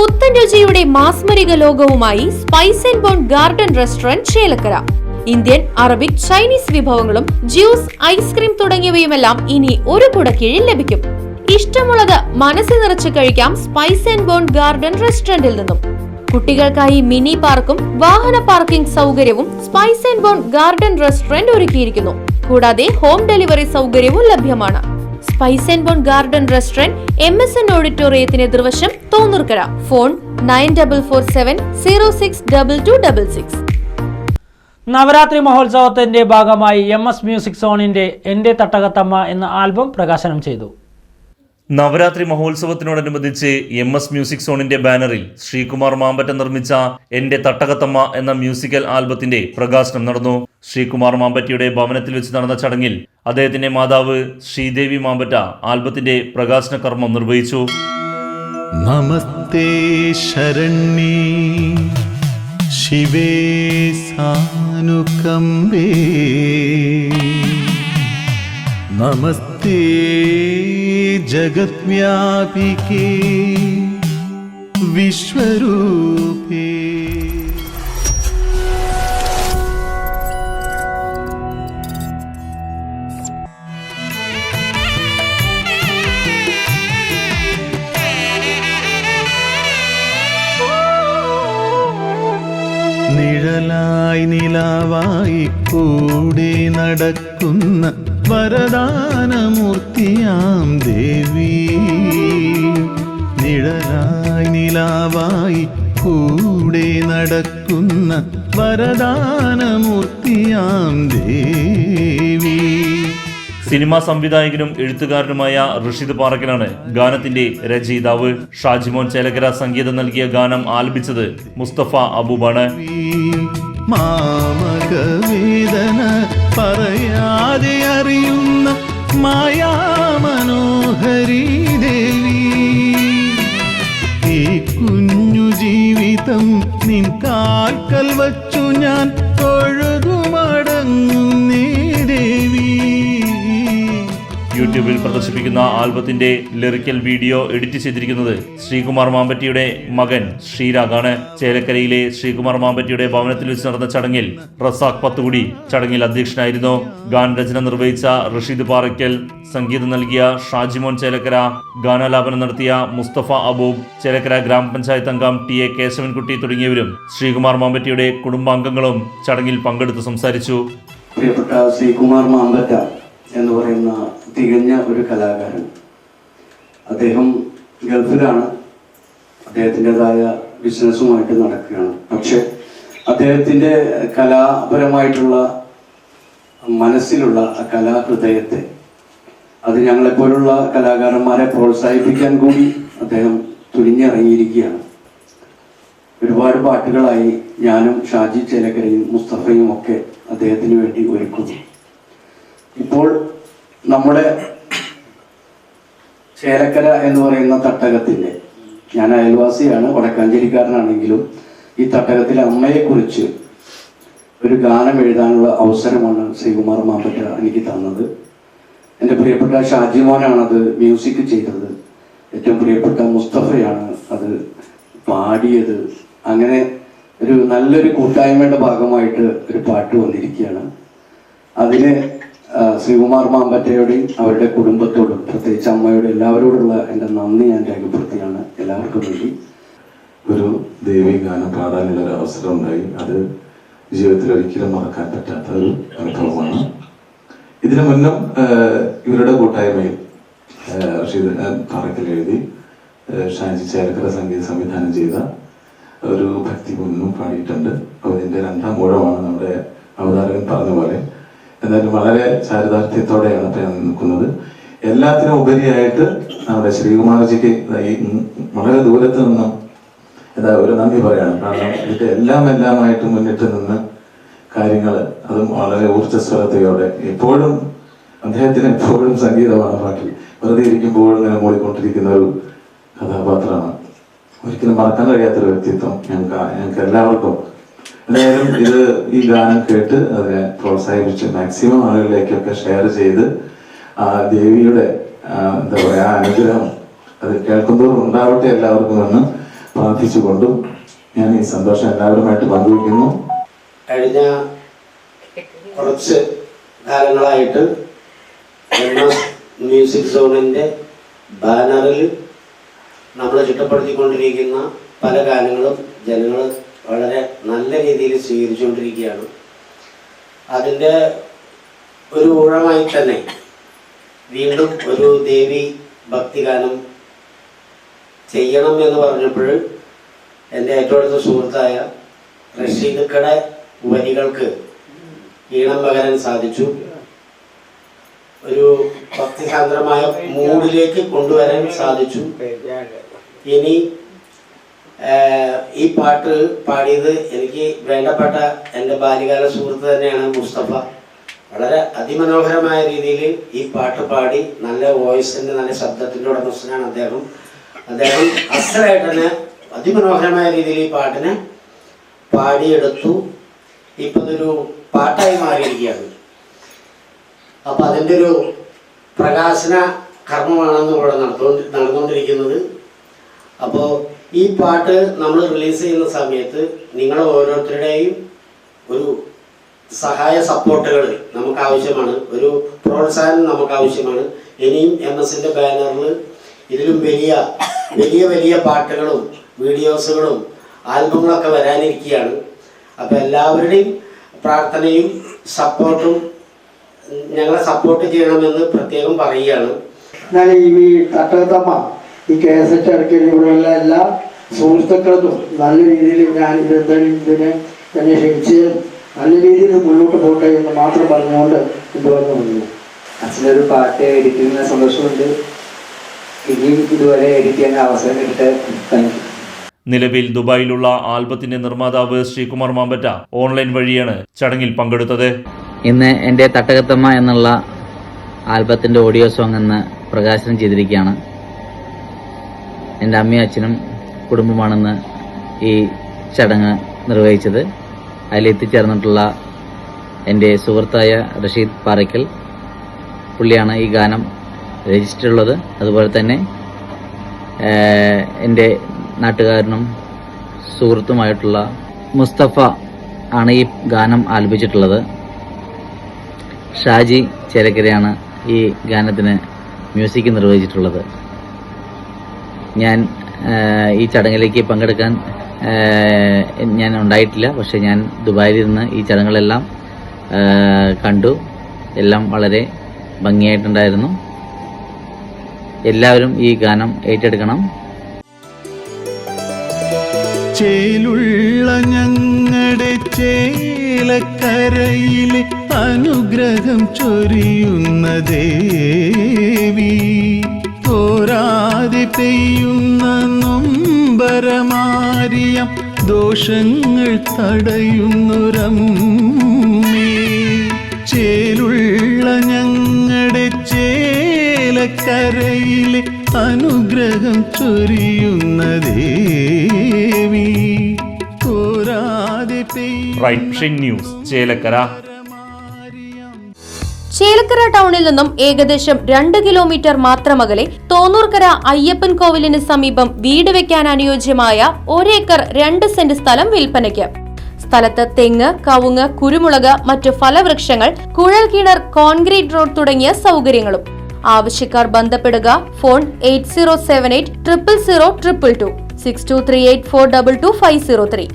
പുത്തൻ രുചിയുടെ മാസ്മരിക ലോകവുമായി spice and bone garden restaurant Chelakkara. Indian, Arabic, Chinese വിഭവങ്ങളും ജ്യൂസ്, ഐസ്ക്രീം തുടങ്ങിയവയുമെല്ലാം ഇനി ഒരു കുടക്കീഴിൽ ലഭിക്കും. ഇഷ്ടമുള്ളത് മനസ്സിൽ നിറച്ച് കഴിക്കാം സ്പൈസ് ആൻഡ് ബോൺ ഗാർഡൻ റെസ്റ്റോറന്റിൽ നിന്നും. കുട്ടികൾക്കായി മിനി പാർക്കും വാഹന പാർക്കിംഗ് സൗകര്യവും spice and bone garden restaurant ഒരുക്കിയിരിക്കുന്നു. കൂടാതെ ഹോം ഡെലിവറി സൗകര്യവും ലഭ്യമാണ്. Spice and bone garden restaurant MSN ഓഡിറ്റോറിയത്തിന് എതിർവശം, തോന്നൂർക്കര. ഫോൺ 9447062266. നവരാത്രി മഹോത്സവത്തിന്റെ ഭാഗമായി MS മ്യൂസിക് സോണിന്റെ എന്റെ തട്ടകത്തമ്മ എന്ന ആൽബം പ്രകാശനം ചെയ്തു. നവരാത്രി മഹോത്സവത്തിനോടനുബന്ധിച്ച് MS മ്യൂസിക് സോണിന്റെ ബാനറിൽ ശ്രീകുമാർ മാമ്പറ്റ നിർമ്മിച്ച എന്റെ തട്ടകത്തമ്മ എന്ന മ്യൂസിക്കൽ ആൽബത്തിന്റെ പ്രകാശനം നടന്നു. ശ്രീകുമാർ മാമ്പറ്റയുടെ ഭവനത്തിൽ വെച്ച് നടന്ന ചടങ്ങിൽ അദ്ദേഹത്തിന്റെ മാതാവ് ശ്രീദേവി മാമ്പറ്റ ആൽബത്തിന്റെ പ്രകാശന കർമ്മം നിർവഹിച്ചു. നമസ്തേ ശരണ്യേ ശിവേ സാനുകമ്പേ നമസ്തേ ജഗദ്വ്യാപികേ വിശ്വരൂപേ. നിഴലായി നിലാവായി കൂടെ നടക്കുന്ന വരദാനമൂർത്തിയാം ദേവി. നിഴലായി നിലാവായി കൂടെ നടക്കുന്ന വരദാനമൂർത്തിയാം ദേവി. സിനിമാ സംവിധായകനും എഴുത്തുകാരനുമായ ഋഷിദ് പാറക്കലാണ് ഗാനത്തിന്റെ രചയിതാവ്. ഷാജിമോൻ ചേലക്കര സംഗീതം നൽകിയ ഗാനം ആലപിച്ചത് മുസ്തഫ അബൂബാണ്. മാമകവേദന പറയാതെ അറിയുന്ന മായാമനോഹരി ദേവി. ഈ കുഞ്ഞു ജീവിതം നിൻ കാൽക്കൽ വച്ചു ഞാൻ തൊഴുതുമടങ്ങുന്നേ ദേവി. യൂട്യൂബിൽ പ്രദർശിപ്പിക്കുന്ന ആൽബത്തിന്റെ ലിറിക്കൽ വീഡിയോ എഡിറ്റ് ചെയ്തിരിക്കുന്നത് ശ്രീകുമാർ മാമ്പറ്റയുടെ മകൻ ശ്രീരാഗാണ്. ചേലക്കരയിലെ ശ്രീകുമാർ മാമ്പറ്റയുടെ ഭവനത്തിൽ വെച്ച് നടന്ന ചടങ്ങിൽ റസാഖ് പത്തുകുടി ചടങ്ങിൽ അധ്യക്ഷനായിരുന്നു. ഗാനരചന നിർവഹിച്ച ഋഷിദ് പാറയ്ക്കൽ, സംഗീതം നൽകിയ ഷാജിമോൻ ചേലക്കര, ഗാനാലാപനം നടത്തിയ മുസ്തഫ അബൂബ്, ചേലക്കര ഗ്രാമപഞ്ചായത്ത് അംഗം TA കേശവൻകുട്ടി തുടങ്ങിയവരും ശ്രീകുമാർ മാമ്പറ്റയുടെ കുടുംബാംഗങ്ങളും ചടങ്ങിൽ പങ്കെടുത്ത് സംസാരിച്ചു. പ്രിയപ്പെട്ട ശ്രീകുമാർ മാമ്പറ്റ എന്ന് പറയുന്ന തികഞ്ഞ ഒരു കലാകാരൻ. അദ്ദേഹം ഗൾഫിലാണ്, അദ്ദേഹത്തിൻ്റെതായ ബിസിനസ്സുമായിട്ട് നടക്കുകയാണ്. പക്ഷെ അദ്ദേഹത്തിൻ്റെ കലാപരമായിട്ടുള്ള മനസ്സിലുള്ള ആ കലാഹൃദയത്തെ, അത് ഞങ്ങളെപ്പോലുള്ള കലാകാരന്മാരെ പ്രോത്സാഹിപ്പിക്കാൻ കൂടി അദ്ദേഹം തുനിഞ്ഞിറങ്ങിയിരിക്കുകയാണ്. ഒരുപാട് പാട്ടുകളായി ഞാനും ഷാജി ചേലക്കരയും മുസ്തഫയും ഒക്കെ അദ്ദേഹത്തിന് വേണ്ടി ഒരുക്കുന്നു. ഇപ്പോൾ നമ്മുടെ ചേലക്കര എന്ന് പറയുന്ന തട്ടകത്തിൻ്റെ, ഞാൻ അയൽവാസിയാണ്, വടക്കാഞ്ചേരിക്കാരനാണെങ്കിലും ഈ തട്ടകത്തിലെ അമ്മയെക്കുറിച്ച് ഒരു ഗാനം എഴുതാനുള്ള അവസരമാണ് ശ്രീകുമാർ മാമ്പറ്റ എനിക്ക് തന്നത്. എൻ്റെ പ്രിയപ്പെട്ട ഷാജിമോനാണത് മ്യൂസിക് ചെയ്തത്. ഏറ്റവും പ്രിയപ്പെട്ട മുസ്തഫയാണ് അത് പാടിയത്. അങ്ങനെ ഒരു നല്ലൊരു കൂട്ടായ്മയുടെ ഭാഗമായിട്ട് ഒരു പാട്ട് വന്നിരിക്കുകയാണ്. അതിന് ശ്രീകുമാർ മാമ്പറ്റയോടെയും അവരുടെ കുടുംബത്തോടും പ്രത്യേകിച്ച് അമ്മയോടും എല്ലാവരോടുള്ള എൻ്റെ നന്ദി ഞാൻ രേഖപ്പെടുത്തിയാണ്. എല്ലാവർക്കും വേണ്ടി ഒരു ദേവി ഗാനം പാടാനുള്ളൊരു അവസരം ഉണ്ടായി. അത് ജീവിതത്തിൽ ഒരിക്കലും മറക്കാൻ പറ്റാത്ത ഒരു അനുഭവമാണ്. ഇതിനു മുന്നും ഇവരുടെ കൂട്ടായ്മയിൽ ഋഷിദ് പാറയ്ക്കൽ എഴുതി ഷാജി ചേലക്കര സംഗീത സംവിധാനം ചെയ്ത ഒരു ഭക്തി മുന്നും പാടിയിട്ടുണ്ട്. അപ്പോൾ ഇതിൻ്റെ രണ്ടാം ഊഴമാണ് നമ്മുടെ അവതാരകൻ പറഞ്ഞ പോലെ. എന്നാലും വളരെ ചാരിതാർത്ഥ്യത്തോടെയാണ് ഞാൻ നിൽക്കുന്നത്. എല്ലാത്തിനും ഉപരിയായിട്ട് നമ്മുടെ ശ്രീകുമാർജിക്ക് വളരെ ദൂരത്ത് നിന്നും ഒരു നന്ദി പറയണം. കാരണം ഇതിൻ്റെ എല്ലാമായിട്ട് മുന്നിട്ട് നിന്ന് കാര്യങ്ങൾ, അതും വളരെ ഊർജ്ജസ്വലതയോടെ, എപ്പോഴും അദ്ദേഹത്തിന് എപ്പോഴും സംഗീതമാണ് പാട്ടിൽ. വെറുതെ ഇരിക്കുമ്പോഴും ഇങ്ങനെ മൂടിക്കൊണ്ടിരിക്കുന്ന ഒരു കഥാപാത്രമാണ്. ഒരിക്കലും മറക്കാൻ കഴിയാത്തൊരു വ്യക്തിത്വം ഞങ്ങൾക്ക് എല്ലാവർക്കും. എന്തായാലും ഈ ഗാനം കേട്ട് അതിനെ പ്രോത്സാഹിപ്പിച്ച് മാക്സിമം ആളുകളിലേക്കൊക്കെ ഷെയർ ചെയ്ത് ആ ദേവിയുടെ എന്താ പറയുക അനുഗ്രഹം അത് കേൾക്കുന്തോറും ഉണ്ടാവട്ടെ എല്ലാവർക്കും എന്ന് പ്രാർത്ഥിച്ചുകൊണ്ടും ഞാൻ ഈ സന്തോഷം എല്ലാവരുമായിട്ട് പങ്കുവയ്ക്കുന്നു. കഴിഞ്ഞ കുറച്ച് കാലങ്ങളായിട്ട് മ്യൂസിക് സോണിൻ്റെ ബാനറിൽ നമ്മൾ ചിട്ടപ്പെടുത്തിക്കൊണ്ടിരിക്കുന്ന പല ഗാനങ്ങളും ജനങ്ങൾ വളരെ നല്ല രീതിയിൽ സ്വീകരിച്ചുകൊണ്ടിരിക്കുകയാണ്. അതിൻ്റെ ഒരു ഊഴമായി തന്നെ വീണ്ടും ഒരു ദേവി ഭക്തിഗാനം ചെയ്യണം എന്ന് പറഞ്ഞപ്പോൾ എൻ്റെ ഏറ്റവും അടുത്ത സുഹൃത്തായ റഷീദുക്കയുടെ വരികൾക്ക് ഈണം പകരാൻ സാധിച്ചു. ഒരു ഭക്തിസാന്ദ്രമായ മൂഡിലേക്ക് കൊണ്ടുവരാൻ സാധിച്ചു. ഇനി ഈ പാട്ട് പാടിയത് എനിക്ക് വേണ്ടപ്പെട്ട എൻ്റെ ബാല്യകാല സുഹൃത്ത് തന്നെയാണ് മുസ്തഫ. വളരെ അതിമനോഹരമായ രീതിയിൽ ഈ പാട്ട് പാടി നല്ല വോയിസിൻ്റെ നല്ല ശബ്ദത്തിൻ്റെ ഉടമസ്ഥനാണ് അദ്ദേഹം. അസലായിട്ട് തന്നെ അതിമനോഹരമായ രീതിയിൽ ഈ പാട്ടിനെ പാടിയെടുത്തു. ഇപ്പം ഇതൊരു പാട്ടായി മാറിയിരിക്കുകയാണ്. അപ്പം അതിൻ്റെ ഒരു പ്രകാശന കർമ്മമാണെന്ന് ഇവിടെ നടന്നുകൊണ്ടിരിക്കുന്നത്. അപ്പോൾ ഈ പാട്ട് നമ്മൾ റിലീസ് ചെയ്യുന്ന സമയത്ത് നിങ്ങൾ ഓരോരുത്തരുടെയും ഒരു സഹായ സപ്പോർട്ടുകൾ നമുക്ക് ആവശ്യമാണ്, ഒരു പ്രോത്സാഹനം നമുക്ക് ആവശ്യമാണ്. ഇനിയും MS-ൻ്റെ ബാനറിൽ ഇതിലും വലിയ വലിയ വലിയ പാട്ടുകളും വീഡിയോസുകളും ആൽബങ്ങളൊക്കെ വരാനിരിക്കുകയാണ്. അപ്പോൾ എല്ലാവരുടെയും പ്രാർത്ഥനയും സപ്പോർട്ടും ഞങ്ങളെ സപ്പോർട്ട് ചെയ്യണമെന്ന് പ്രത്യേകം പറയുകയാണ്. ഞാൻ ഈ തട്ടകത്തമ്മ ഈ കേസറ്റ് ഇറക്കിയ ഇവിടെയുള്ള എല്ലാ സുഹൃത്തുക്കൾക്കും നല്ല രീതിയിൽ ഞാൻ ഇതിനെ എന്നെ ക്ഷണിച്ച് നല്ല രീതിയിൽ മുന്നോട്ട് പോട്ടെ എന്ന് മാത്രം പറഞ്ഞുകൊണ്ട് ഇതുവന്നു വന്നു. അച്ഛനൊരു പാട്ട് എഡിറ്റ് ചെയ്യുന്ന സന്തോഷമുണ്ട്. ഇനിയും ഇതുവരെ എഡിറ്റ് ചെയ്യാൻ അവസരം കിട്ടട്ടെ. Thank you. നിലവിൽ ദുബായിലുള്ള ആൽബത്തിന്റെ നിർമ്മാതാവ് ശ്രീകുമാർ മാമ്പറ്റ ഓൺലൈൻ വഴിയാണ് ചടങ്ങിൽ പങ്കെടുത്തത്. ഇന്ന് എൻ്റെ തട്ടകത്തമ്മ എന്നുള്ള ആൽബത്തിൻ്റെ ഓഡിയോ സോങ് ഇന്ന് പ്രകാശനം ചെയ്തിരിക്കുകയാണ്. എൻ്റെ അമ്മയും അച്ഛനും കുടുംബമാണെന്ന് ഈ ചടങ്ങ് നിർവഹിച്ചത്. അതിലെത്തിച്ചേർന്നിട്ടുള്ള എൻ്റെ സുഹൃത്തായ റഷീദ് പാറയ്ക്കൽ പുള്ളിയാണ് ഈ ഗാനം രചിച്ചിട്ടുള്ളത്. അതുപോലെ തന്നെ എൻ്റെ നാട്ടുകാരനും സുഹൃത്തുമായിട്ടുള്ള മുസ്തഫ ആണ് ഈ ഗാനം ആലപിച്ചിട്ടുള്ളത്. ഷാജി ചേലക്കരയാണ് ഈ ഗാനത്തിന് മ്യൂസിക് നിർവഹിച്ചിട്ടുള്ളത്. ഞാൻ ഈ ചടങ്ങിലേക്ക് പങ്കെടുക്കാൻ ഞാൻ ഉണ്ടായിട്ടില്ല. പക്ഷേ ഞാൻ ദുബായിലിരുന്ന് ഈ ചടങ്ങുകളെല്ലാം കണ്ടു. എല്ലാം വളരെ ഭംഗിയായിട്ടുണ്ടായിരുന്നു. എല്ലാവരും ഈ ഗാനം ഏറ്റെടുക്കണം. ചേലുള്ള ഞങ്ങളുടെ ചേലക്കരയിലെ അനുഗ്രഹം ചൊരിയുന്ന ദേവി, തോരാതെ പെയ്യുന്ന നൊമ്പരമാരിയം ദോഷങ്ങൾ തടയുന്നൊരമ്മേ. ചേലുള്ള ഞങ്ങളുടെ ചേലക്കരയിലെ അനുഗ്രഹം ചൊരിയുന്ന ദേവി, തോരാതെ റൈറ്റ് ന്യൂസ് ചേലക്കര. ചേലക്കര ടൗണിൽ നിന്നും ഏകദേശം 2 കിലോമീറ്റർ മാത്രമകലെ തോന്നൂർക്കര അയ്യപ്പൻ കോവിലിന് സമീപം വീട് വെക്കാൻ അനുയോജ്യമായ 1 ഏക്കർ 2 സെന്റ് സ്ഥലം വിൽപ്പനയ്ക്ക്. സ്ഥലത്ത് തെങ്ങ്, കവുങ്ങ്, കുരുമുളക്, മറ്റു ഫലവൃക്ഷങ്ങൾ, കുഴൽ കിണർ, കോൺക്രീറ്റ് റോഡ് തുടങ്ങിയ സൗകര്യങ്ങളും. ആവശ്യക്കാർ ബന്ധപ്പെടുക. ഫോൺ 8078 000 222 6238 422 503.